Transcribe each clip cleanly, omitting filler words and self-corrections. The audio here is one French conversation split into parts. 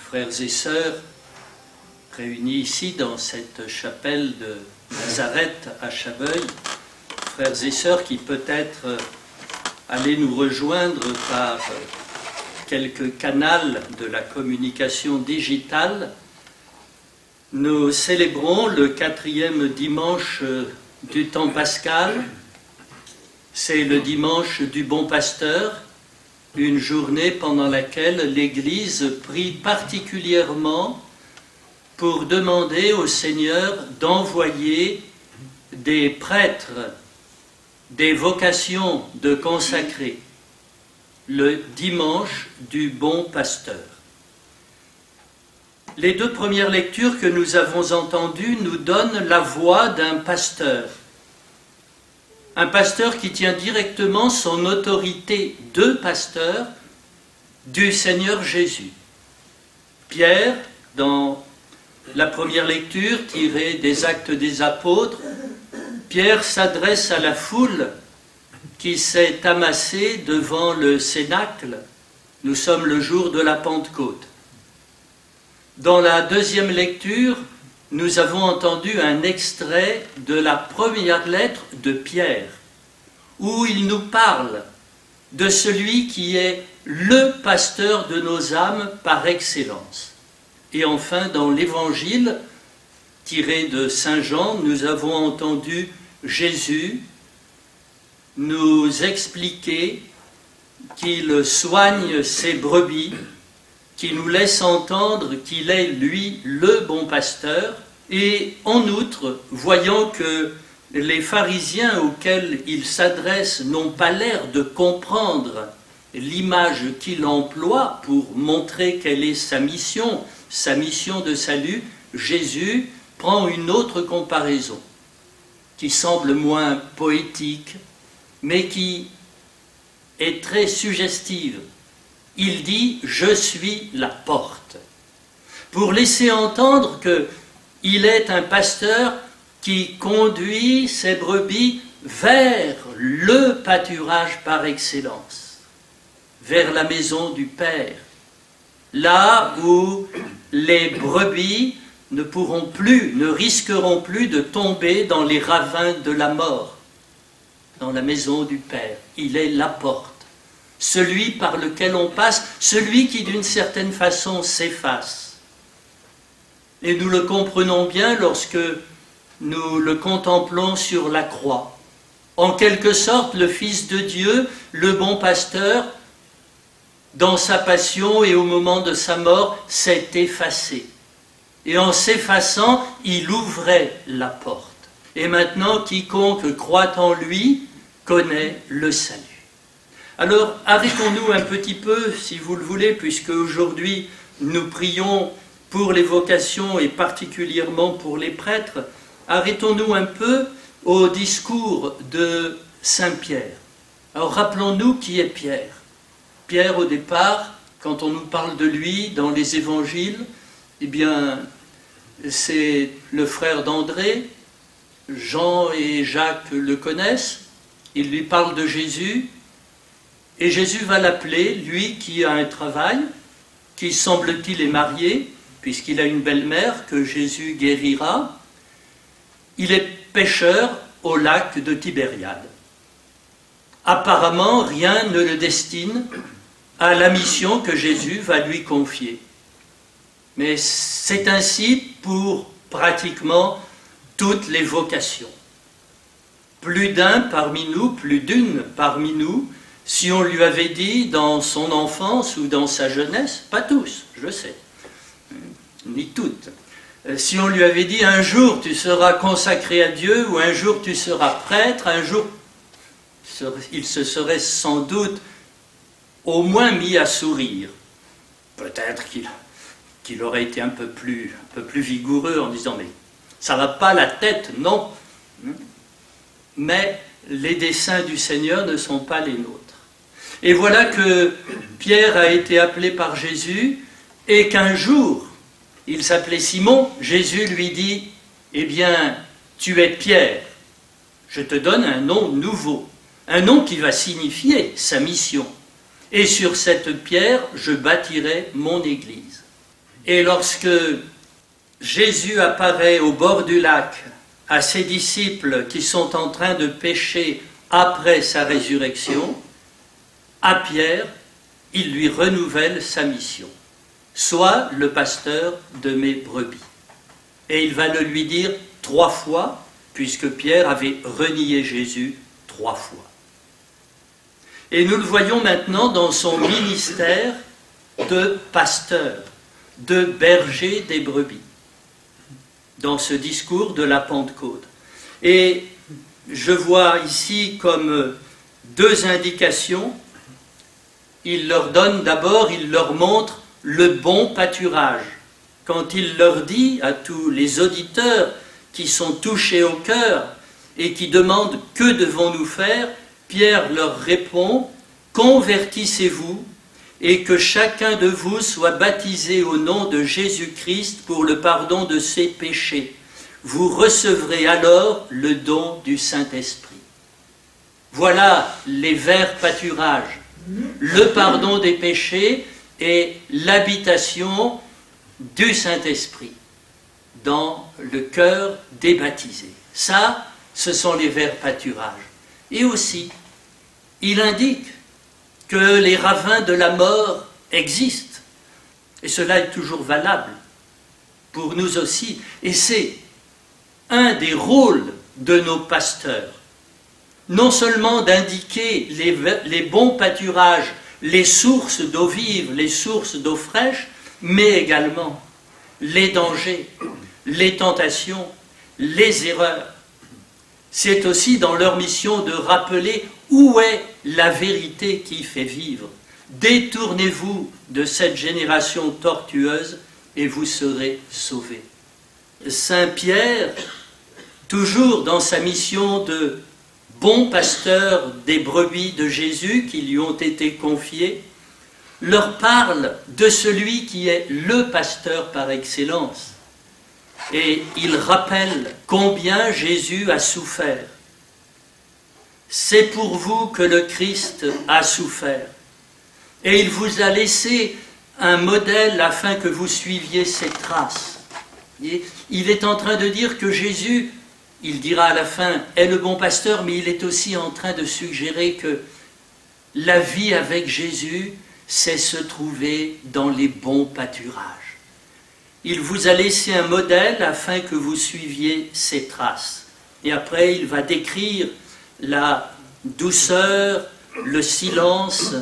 frères et sœurs réunis ici dans cette chapelle de Nazareth à Chaveuil, frères et sœurs qui peut-être allaient nous rejoindre par quelques canaux de la communication digitale, nous célébrons le 4e dimanche du temps pascal. C'est le dimanche du Bon Pasteur, une journée pendant laquelle l'Église prie particulièrement pour demander au Seigneur d'envoyer des prêtres, des vocations de consacrés, le dimanche du Bon Pasteur. Les 2 premières lectures que nous avons entendues nous donnent la voix d'un pasteur. Un pasteur qui tient directement son autorité de pasteur du Seigneur Jésus. Pierre, dans la première lecture tirée des Actes des Apôtres, Pierre s'adresse à la foule qui s'est amassée devant le Cénacle. Nous sommes le jour de la Pentecôte. Dans la 2e lecture, nous avons entendu un extrait de la première lettre de Pierre, où il nous parle de celui qui est le pasteur de nos âmes par excellence. Et enfin, dans l'Évangile, tiré de Saint Jean, nous avons entendu Jésus nous expliquer qu'il soigne ses brebis, qui nous laisse entendre qu'il est, lui, le bon pasteur. Et en outre, voyant que les pharisiens auxquels il s'adresse n'ont pas l'air de comprendre l'image qu'il emploie pour montrer quelle est sa mission de salut, Jésus prend une autre comparaison qui semble moins poétique, mais qui est très suggestive. Il dit « Je suis la porte », pour laisser entendre qu'il est un pasteur qui conduit ses brebis vers le pâturage par excellence, vers la maison du Père, là où les brebis ne risqueront plus de tomber dans les ravins de la mort, dans la maison du Père. Il est la porte, celui par lequel on passe, celui qui d'une certaine façon s'efface. Et nous le comprenons bien lorsque nous le contemplons sur la croix. En quelque sorte, le Fils de Dieu, le bon pasteur, dans sa passion et au moment de sa mort, s'est effacé. Et en s'effaçant, il ouvrait la porte. Et maintenant, quiconque croit en lui connaît le salut. Alors, arrêtons-nous un petit peu, si vous le voulez, puisque aujourd'hui, nous prions pour les vocations et particulièrement pour les prêtres. Arrêtons-nous un peu au discours de Saint Pierre. Alors, rappelons-nous qui est Pierre. Pierre, au départ, quand on nous parle de lui dans les évangiles, eh bien, c'est le frère d'André. Jean et Jacques le connaissent. Ils lui parlent de Jésus. Et Jésus va l'appeler, lui qui a un travail, qui semble-t-il est marié, puisqu'il a une belle-mère que Jésus guérira. Il est pêcheur au lac de Tibériade. Apparemment, rien ne le destine à la mission que Jésus va lui confier. Mais c'est ainsi pour pratiquement toutes les vocations. Plus d'un parmi nous, plus d'une parmi nous, si on lui avait dit dans son enfance ou dans sa jeunesse, pas tous, je sais, ni toutes, si on lui avait dit un jour tu seras consacré à Dieu ou un jour tu seras prêtre, un jour il se serait sans doute au moins mis à sourire. Peut-être qu'il aurait été un peu plus vigoureux en disant mais ça va pas la tête, non. Mais les desseins du Seigneur ne sont pas les nôtres. Et voilà que Pierre a été appelé par Jésus et qu'un jour, il s'appelait Simon, Jésus lui dit « Eh bien, tu es Pierre, je te donne un nom nouveau, un nom qui va signifier sa mission. Et sur cette pierre, je bâtirai mon Église. » Et lorsque Jésus apparaît au bord du lac à ses disciples qui sont en train de pêcher après sa résurrection, à Pierre, il lui renouvelle sa mission. Sois le pasteur de mes brebis. Et il va le lui dire 3 fois, puisque Pierre avait renié Jésus 3 fois. Et nous le voyons maintenant dans son ministère de pasteur, de berger des brebis, dans ce discours de la Pentecôte. Et je vois ici comme 2 indications. Il leur donne d'abord, il leur montre le bon pâturage. Quand il leur dit à tous les auditeurs qui sont touchés au cœur et qui demandent « Que devons-nous faire ?», Pierre leur répond « Convertissez-vous et que chacun de vous soit baptisé au nom de Jésus-Christ pour le pardon de ses péchés. Vous recevrez alors le don du Saint-Esprit. » Voilà les verts pâturages, le pardon des péchés et l'habitation du Saint-Esprit dans le cœur des baptisés. Ça, ce sont les verts pâturages. Et aussi, il indique que les ravins de la mort existent. Et cela est toujours valable pour nous aussi. Et c'est un des rôles de nos pasteurs. Non seulement d'indiquer les bons pâturages, les sources d'eau vive, les sources d'eau fraîche, mais également les dangers, les tentations, les erreurs. C'est aussi dans leur mission de rappeler où est la vérité qui fait vivre. Détournez-vous de cette génération tortueuse et vous serez sauvés. Saint Pierre, toujours dans sa mission de bon pasteur des brebis de Jésus qui lui ont été confiées, leur parle de celui qui est le pasteur par excellence. Et il rappelle combien Jésus a souffert. C'est pour vous que le Christ a souffert. Et il vous a laissé un modèle afin que vous suiviez ses traces. Et il est en train de dire que Jésus, il dira à la fin, est le bon pasteur, mais il est aussi en train de suggérer que la vie avec Jésus, c'est se trouver dans les bons pâturages. Il vous a laissé un modèle afin que vous suiviez ses traces. Et après, il va décrire la douceur, le silence,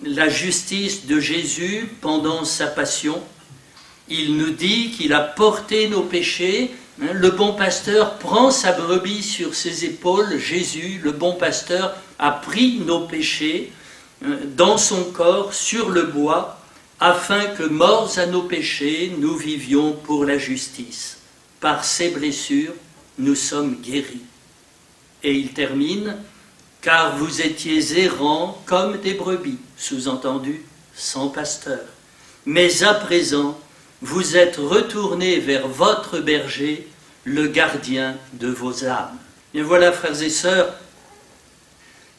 la justice de Jésus pendant sa passion. Il nous dit qu'il a porté nos péchés. Le bon pasteur prend sa brebis sur ses épaules. Jésus, le bon pasteur, a pris nos péchés dans son corps sur le bois, afin que, morts à nos péchés, nous vivions pour la justice. Par ses blessures, nous sommes guéris. Et il termine, « Car vous étiez errants comme des brebis », sous-entendu, sans pasteur. Mais à présent, vous êtes retournés vers votre berger, le gardien de vos âmes. Et voilà, frères et sœurs,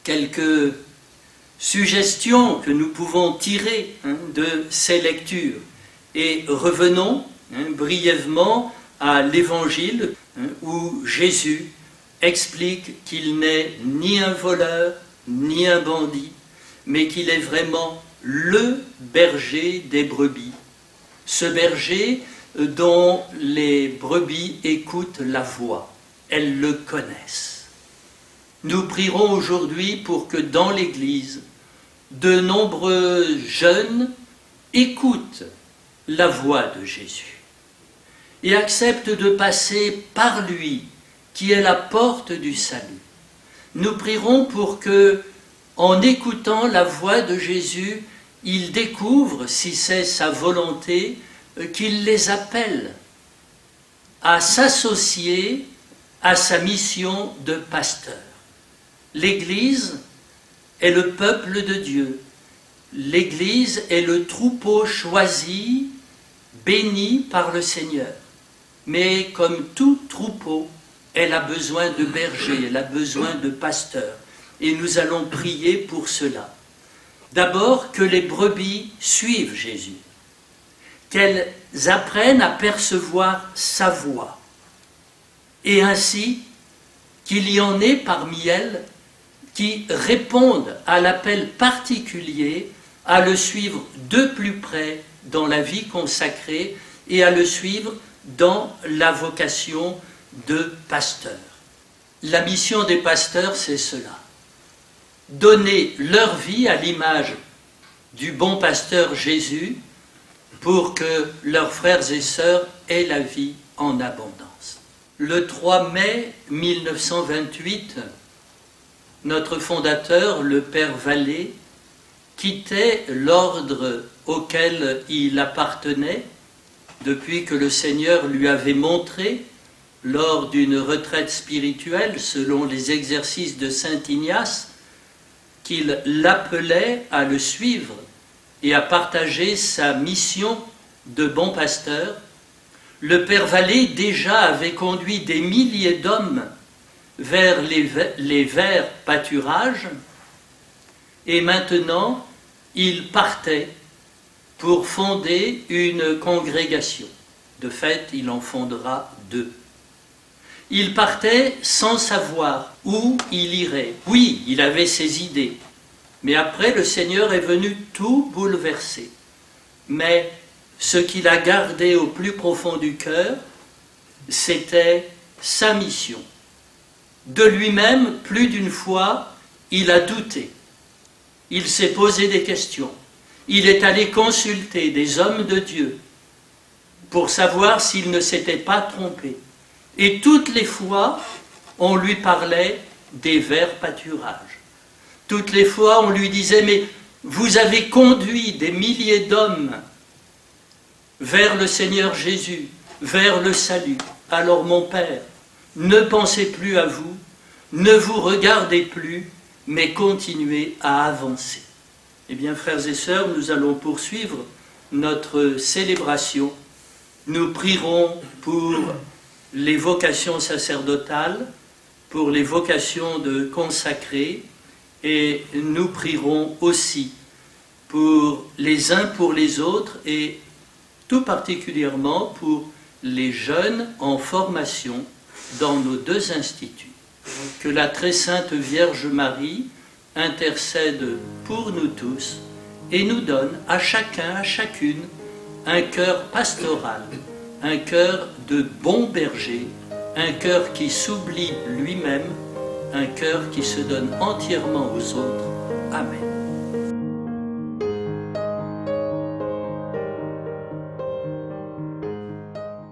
quelques suggestions que nous pouvons tirer de ces lectures. Et revenons brièvement à l'Évangile où Jésus explique qu'il n'est ni un voleur, ni un bandit, mais qu'il est vraiment le berger des brebis. Ce berger dont les brebis écoutent la voix, elles le connaissent. Nous prierons aujourd'hui pour que dans l'Église, de nombreux jeunes écoutent la voix de Jésus et acceptent de passer par lui, qui est la porte du salut. Nous prierons pour que, en écoutant la voix de Jésus, ils découvrent, si c'est sa volonté, qu'il les appelle à s'associer à sa mission de pasteur. L'Église est le peuple de Dieu. L'Église est le troupeau choisi, béni par le Seigneur. Mais comme tout troupeau, elle a besoin de bergers, elle a besoin de pasteurs. Et nous allons prier pour cela. D'abord, que les brebis suivent Jésus, qu'elles apprennent à percevoir sa voix, et ainsi qu'il y en ait parmi elles qui répondent à l'appel particulier à le suivre de plus près dans la vie consacrée et à le suivre dans la vocation de pasteur. La mission des pasteurs, c'est cela. Donner leur vie à l'image du bon pasteur Jésus pour que leurs frères et sœurs aient la vie en abondance. Le 3 mai 1928, notre fondateur, le Père Vallée, quittait l'ordre auquel il appartenait depuis que le Seigneur lui avait montré, lors d'une retraite spirituelle selon les exercices de saint Ignace, qu'il l'appelait à le suivre et à partager sa mission de bon pasteur. Le Père Vallée déjà avait conduit des milliers d'hommes vers les verts pâturages, et maintenant il partait pour fonder une congrégation. De fait, il en fondera 2. Il partait sans savoir où il irait. Oui, il avait ses idées, mais après le Seigneur est venu tout bouleverser. Mais ce qu'il a gardé au plus profond du cœur, c'était sa mission. De lui-même, plus d'une fois, il a douté. Il s'est posé des questions. Il est allé consulter des hommes de Dieu pour savoir s'il ne s'était pas trompé. Et toutes les fois, on lui parlait des verts pâturages. Toutes les fois, on lui disait « Mais vous avez conduit des milliers d'hommes vers le Seigneur Jésus, vers le salut. Alors mon Père, ne pensez plus à vous, ne vous regardez plus, mais continuez à avancer. » Eh bien, frères et sœurs, nous allons poursuivre notre célébration. Nous prierons pour les vocations sacerdotales, pour les vocations de consacrés, et nous prierons aussi pour les uns pour les autres, et tout particulièrement pour les jeunes en formation dans nos 2 instituts. Que la très sainte Vierge Marie intercède pour nous tous et nous donne à chacun, à chacune, un cœur pastoral, un cœur de bon berger, un cœur qui s'oublie lui-même, un cœur qui se donne entièrement aux autres. Amen.